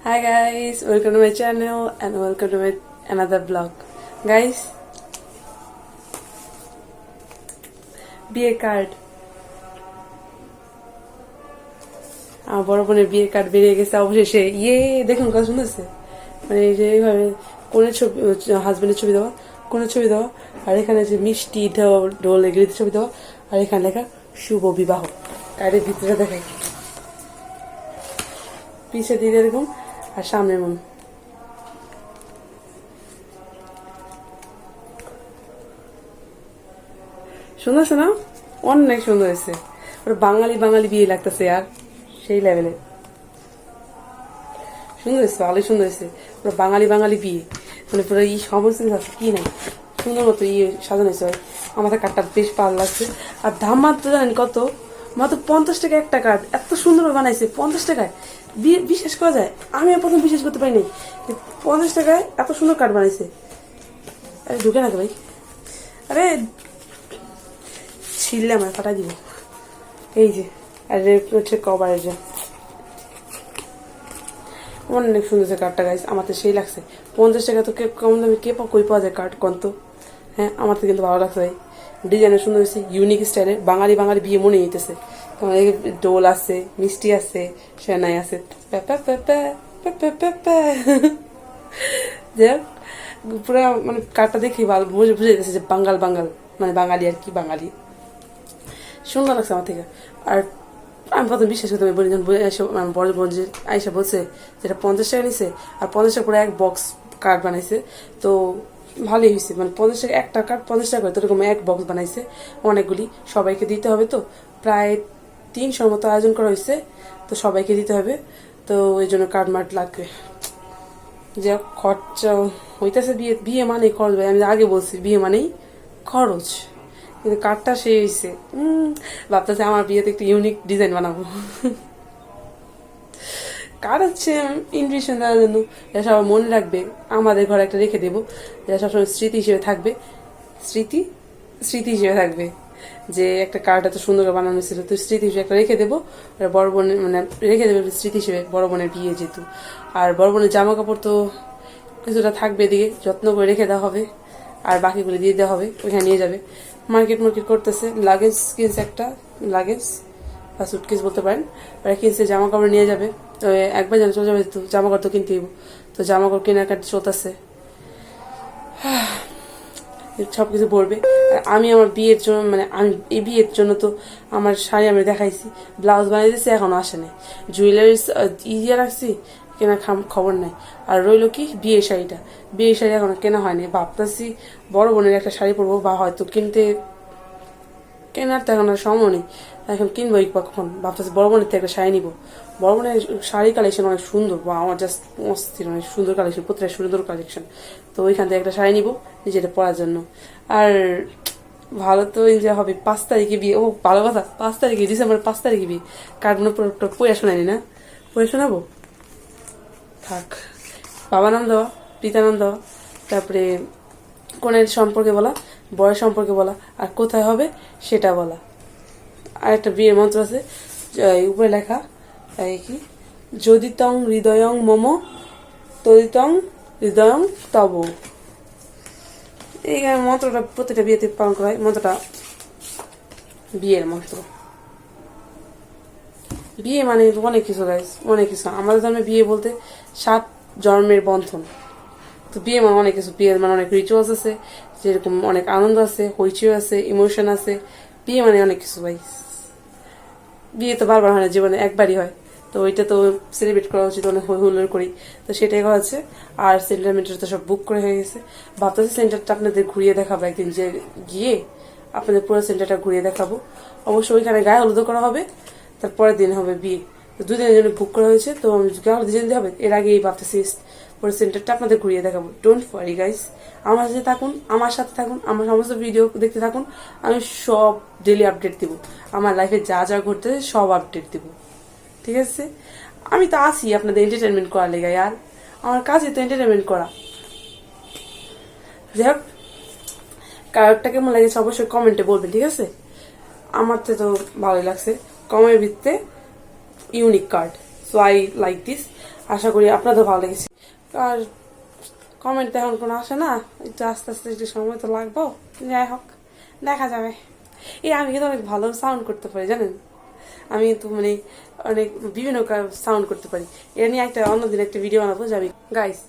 Hi guys, welcome to my channel and welcome to my another vlog. Guys, বিয়ে card আমার বড় বোনের বিয়ে কার্ড বেরিয়ে গেছে অবশেষে। দেখুন কত সুন্দর হচ্ছে। মানে এই যে এইভাবে কোনের ছবি, হাজবেন্ডের ছবি দেওয়া, কোনের ছবি দেওয়া, আর এখানে যে মিষ্টি ঢোল এগুলিতে ছবি দেওয়া, আর এখানে লেখা শুভ বিবাহ। কার্ডের ভিতরে দেখাই, পিছিয়ে দিয়ে এরকম, আর সামনে মন সুন্দর শোনা, অনেক সুন্দর হয়েছে। ওর বাঙালি বাঙালি বিয়ে লাগতেছে আর সেই লেভেলে সুন্দর হয়েছে, ভালোই সুন্দর হয়েছে। পুরো বাঙালি বাঙালি বিয়ে, মানে পুরো সমস্ত আছে কি নাই, সুন্দর মতো সাজানো হয়েছে। আমাদের কার্ডটা বেশ ভালো লাগছে। আর দাম মাত্র জানেন কত? মাত্র 50 টাকা একটা কার্ড। এত সুন্দর বানাইছে 50 টাকায়, বিশ্বাস করা যায়? আমি প্রথম বিশ্বাস করতে পারিনি 50 টাকায় এত সুন্দর কার্ড বানাইছে। আরে ঢুকে না ভাই, আরে ছিললে আমার ফাটাই দিব। এই যে আর হচ্ছে কভারের যে অনেক সুন্দর আছে কার্ডটা গাইস, আমার তো সেই লাগছে। 50 টাকা তো কম দামে কই পাওয়া যায় কার্ড কত? হ্যাঁ, আমার তো কিন্তু ভালো লাগছে ভাই। ডিজাইনের সুন্দর হয়েছে, ইউনিক স্টাইলের, বাঙালি বাঙালি বিয়ে মনে হইতেছে। ডোল আছে, মিষ্টি আছে, সেনাই আছে, পুরা মানে কার্ডটা দেখি ভালো বুঝে যেতেছে যে বাঙাল বাঙাল, মানে বাঙালি আর কি, বাঙালি সুন্দর লাগছে আমার থেকে। আর আমি প্রথম বিশ্বাস করতে বলি, যখন বড় বোন যে আইসা বলছে যেটা 50 টাকা নিছে, আর 50 টাকা করে এক বক্স কার্ড বানাইছে। তো ভালোই হয়েছে, মানে 50 টাকা একটা কার্ড 50 টাকা করে, তো এরকম এক বক্স বানাইছে অনেকগুলি, সবাইকে দিতে হবে। তো প্রায় 300 মতো আয়োজন করা হয়েছে, তো সবাইকে দিতে হবে। তো এই জন্য কার্ড মার্ট লাগবে। যে খরচা হইতেছে, বিয়ে বিয়ে মানেই খরচ ভাই, আমি আগে বলছি বিয়ে মানেই খরচ। কিন্তু কার্ডটা সে হয়েছে, ভাবতেছে আমার বিয়েতে একটু ইউনিক ডিজাইন বানাবো। কার্ড হচ্ছে ইনভিটেশন দেওয়ার জন্য, যা সবাই মনে রাখবে। আমাদের ঘরে একটা রেখে দেবো, যা সবসময় স্মৃতি হিসেবে থাকবে। স্মৃতি স্মৃতি হিসেবে থাকবে যে একটা কার্ড এত সুন্দর করে বানানো ছিল, তো স্মৃতি হিসেবে একটা রেখে দেবো। বড় বোনের মানে রেখে দেবে স্মৃতি হিসেবে, বড় বোনের বিয়ে যেহেতু। আর বড় বোনের জামা কাপড় তো কিছুটা থাকবে, এদিকে যত্ন করে রেখে দেওয়া হবে, আর বাকিগুলো দিয়ে দেওয়া হবে, ওইখানে নিয়ে যাবে। মার্কেট করতেছে, লাগেজ কিনছে একটা, লাগেজ বা সুটকেস বলতে পারেন, ওরা কিনছে, জামা কাপড় নিয়ে যাবে। তো একবার যেন চলে যাবে, তো জামা কাপড় তো কিনতেই, তো জামা কাপড় কেনাকাটি চলতেছে, সবকিছু পড়বে। আমি আমার বিয়ের জন্য, মানে আমি এই বিয়ের জন্য তো আমার শাড়ি আমি দেখাইছি, ব্লাউজ বানিয়ে দিয়েছি, এখনো আসে নাই। জুয়েলারিস ইয়ে রাখছি, কেনা খবর নাই। আর রইল কি বিয়ের শাড়িটা, বিয়ের শাড়ি এখনো কেনা হয়নি। ভাবতেছি বড় বোনের একটা শাড়ি পরবো, বা হয়তো কেনার তো এখন আর সময় নেই, এখন কিনবো কখন। ভাবতেছি বড় বোনের থেকে একটা শাড়ি নিবো। বড় বোনের শাড়ি কালেকশন অনেক সুন্দর, বা আমার জাস্ট অস্থির, অনেক সুন্দর কালেকশন, প্রত্যেকটা সুন্দর কালেকশন। তো ওইখান থেকে একটা শাড়ি নিবো নিজেটা পরার জন্য। আর ভালো তো এনজয় হবে। 5 তারিখে বিয়ে, ও ভালো কথা, 5 তারিখে, ডিসেম্বরের 5 তারিখে বিয়ে। কার্ডগুলো পড়ে শোনায়নি না, পড়ে শোনাবো থাক। বাবা নাম দেওয়া, পিতা নাম দেওয়া, তারপরে কনের সম্পর্কে বলা, বয়স সম্পর্কে বলা, আর কোথায় হবে সেটা বলা। আর একটা বিয়ের মন্ত্র আছে, উপরে লেখা কি, যদিতং হৃদয়ং মম তদিতং হৃদয়ং তব। এই মন্ত্রটা প্রতিটা বিয়েতে পালন করা হয়। মন্ত্রটা বিয়ের মন্ত্র। বিয়ে মানে অনেক কিছু গাইস, অনেক কিছু। আমাদের ধর্মে বিয়ে বলতে 7 জন্মের বন্ধন। তো বিয়ে মানে অনেক কিছু, বিয়ের মানে অনেক রিচুয়ালস আছে, যেরকম অনেক আনন্দ আছে, হইচই আছে, ইমোশন আছে। বিয়ে মানে অনেক কিছু ভাই। বিয়ে তো বারবার হয় না, জীবনে একবারই হয়, তো ওইটা তো সেলিব্রেট করা উচিত, অনেক হুল্লোড় করি, তো সেটাই করা হচ্ছে। আর সেন্টারমেন্টার তো সব বুক করে হয়ে গেছে। ভাবতেছি সেন্টারটা আপনাদের ঘুরিয়ে দেখাবো একদিন, যে গিয়ে আপনাদের পুরো সেন্টারটা ঘুরিয়ে দেখাবো। অবশ্যই ওইখানে গায়ে হলুদও করা হবে, তারপরের দিন হবে বিয়ে। তো 2 দিনের জন্য বুক করা হয়েছে, তো আমি গায়ে হলুদ দিতে হবে। এর আগে এই ভাবতেছি পুরো সেন্টারটা আপনাদের ঘুরিয়ে দেখাবো। ডোন্ট ওয়ারি গাইস, আমার সাথে থাকুন, আমার সাথে থাকুন, আমার সমস্ত ভিডিও দেখতে থাকুন। আমি সব ডেলি আপডেট দিব, আমার লাইফে যা যা ঘটতেছে সব আপডেট দিব, ঠিক আছে? আমি তো আসি আপনাদের এন্টারটেনমেন্ট করার লেগে, আর আমার কাজে তো এন্টারটেনমেন্ট করা। যাই হোক, কার্ডটা কেমন লাগেছে অবশ্যই কমেন্টে বলবেন, ঠিক আছে? আমার তো ভালোই লাগছে, কমের ভিত্তিতে unique card, so I like this. আশা করি আপনাদের ভালো লেগেছে। আর কমেন্ট এখন কোনো আসে না, একটু আস্তে আস্তে একটু সময় তো লাগবো, যাই হোক দেখা যাবে। আমি কিন্তু অনেক ভালো সাউন্ড করতে পারি জানেন, আমি কিন্তু মানে অনেক বিভিন্ন সাউন্ড করতে পারি। এটা নিয়ে একটা অন্যদিন একটা ভিডিও বানাবো যাবি গাইস।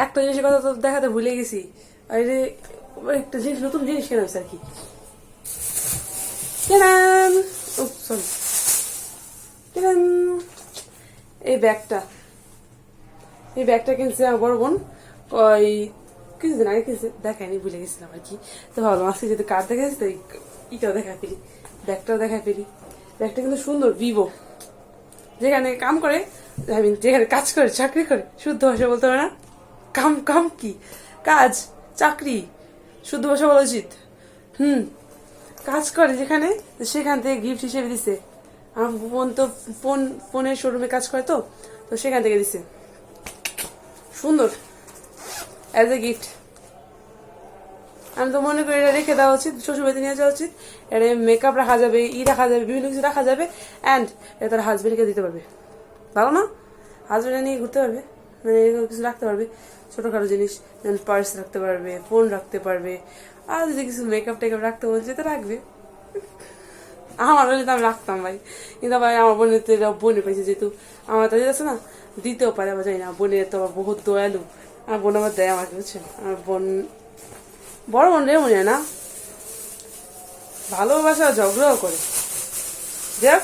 একটা জিনিসের কথা তো দেখাতে ভুলে গেছি, আরে একটা জিনিস নতুন জিনিস কেনা হয়েছে আর কি। সরি, এই ব্যাগটা কিনছে আমার বড় বোন ওই কিছুদিন আগে কিনছে, দেখায়নি ভুলে গেছিলাম আর কি। তো ভাবলাম আজকে যদি কার্ড দেখা যাচ্ছে এটাও দেখা ফেলি, ব্যাগটাও দেখা ফেলি। ব্যাগটা কিন্তু সুন্দর, ভিভো। যেখানে কাম করে, যেখানে কাজ করে, চাকরি করে, শুদ্ধ ভাষা বলতে হবে না, কাম কাম কি কাজ, চাকরি, শুদ্ধ ভাষা বলা উচিত। কাজ করে যেখানে, সেখান থেকে গিফট হিসেবে দিছে। আমার বোন তো ফোনের শোরুমে কাজ করে, তো তো সেখান থেকে দিছে, সুন্দর অ্যাজ এ গিফট। আমি তো মনে করি এটা রেখে দেওয়া উচিত, শ্বশুরবাড়িতে নিয়ে যাওয়া উচিত। এটা মেকআপ রাখা যাবে, রাখা যাবে, বিভিন্ন কিছু রাখা যাবে। অ্যান্ড এটা তার হাজবেন্ডকে দিতে পারবে, ভালো না? হাজবেন্ডে নিয়ে ঘুরতে পারবে, মানে এরকম কিছু রাখতে পারবে, ছোটোখাটো জিনিস, যেমন পার্স রাখতে পারবে, ফোন রাখতে পারবে। আর যদি কিছু মেকআপ টেকআপ রাখতে বলছে তো রাখবে। আমার হলে তো আমি রাখতাম ভাই, কিন্তু ভাই আমার বোনের তো বোনে পাইছে, যেহেতু আমার তো আছে না, দিতেও পারে, আবার জানি না, বোনের তো আবার বহুত দয়ালু। আমার বোন আবার দেয় আমাকে, বুঝছেন? আমার বোন, বড় বোন রে মনে হয় না, ভালোবাসা ঝগড়াও করে, দেখ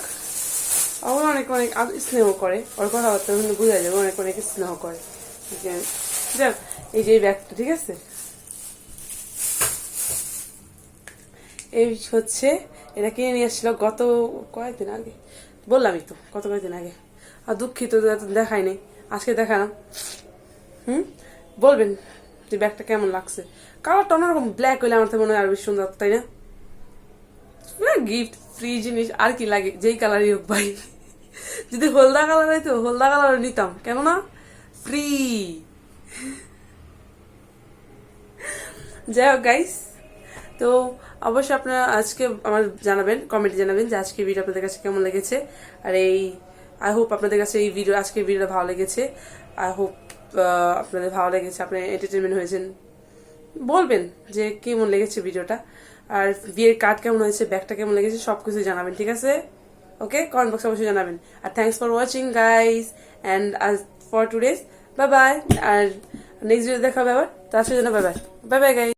ওর অনেক অনেক স্নেহ করে, ওর কথাবার্তা কিন্তু বোঝা যাবে, অনেক অনেক স্নেহ করে। দেখ এই যে এই ব্যাগটা, ঠিক আছে, এই হচ্ছে, এটা কিনে নিয়ে আসছিল গত কয়েকদিন আগে, বললামই তো গত কয়েকদিন আগে। আর দুঃখিত দেখাই নেই, আজকে দেখালাম। বলবেন যে ব্যাগটা কেমন লাগছে। কালারটা অন্যরকম, ব্ল্যাক হইলে আমার তো মনে হয় আরো বেশি সুন্দর, তাই না? গিফট ফ্রি জিনিস আর কি লাগে, যেই কালারই হোক ভাই। যদি হলদা কালার হইতো, হলদা কালার নিতাম, কেন না, ফ্রি। যাই হোক গাইস, তো অবশ্যই আপনারা আজকে আমার জানাবেন, কমেন্টে জানাবেন যে আজকে ভিডিও আপনাদের কাছে কেমন লেগেছে। আর আই হোপ আপনাদের কাছে এই ভিডিও, আজকের ভিডিওটা ভালো লেগেছে। আই হোপ আপনাদের ভালো লেগেছে, আপনি এন্টারটেনমেন্ট হয়েছেন। বলবেন যে কেমন লেগেছে ভিডিওটা, আর বিয়ের কার্ড কেমন হয়েছে, ব্যাগটা কেমন লেগেছে, সবকিছু জানাবেন, ঠিক আছে? ওকে, কমেন্ট বক্সে অবশ্যই জানাবেন। আর thanks for watching guys, and for today's bye bye. আর নেক্সট ভিডিও দেখা হবে আবার, তার সাথে bye bye, bye bye guys.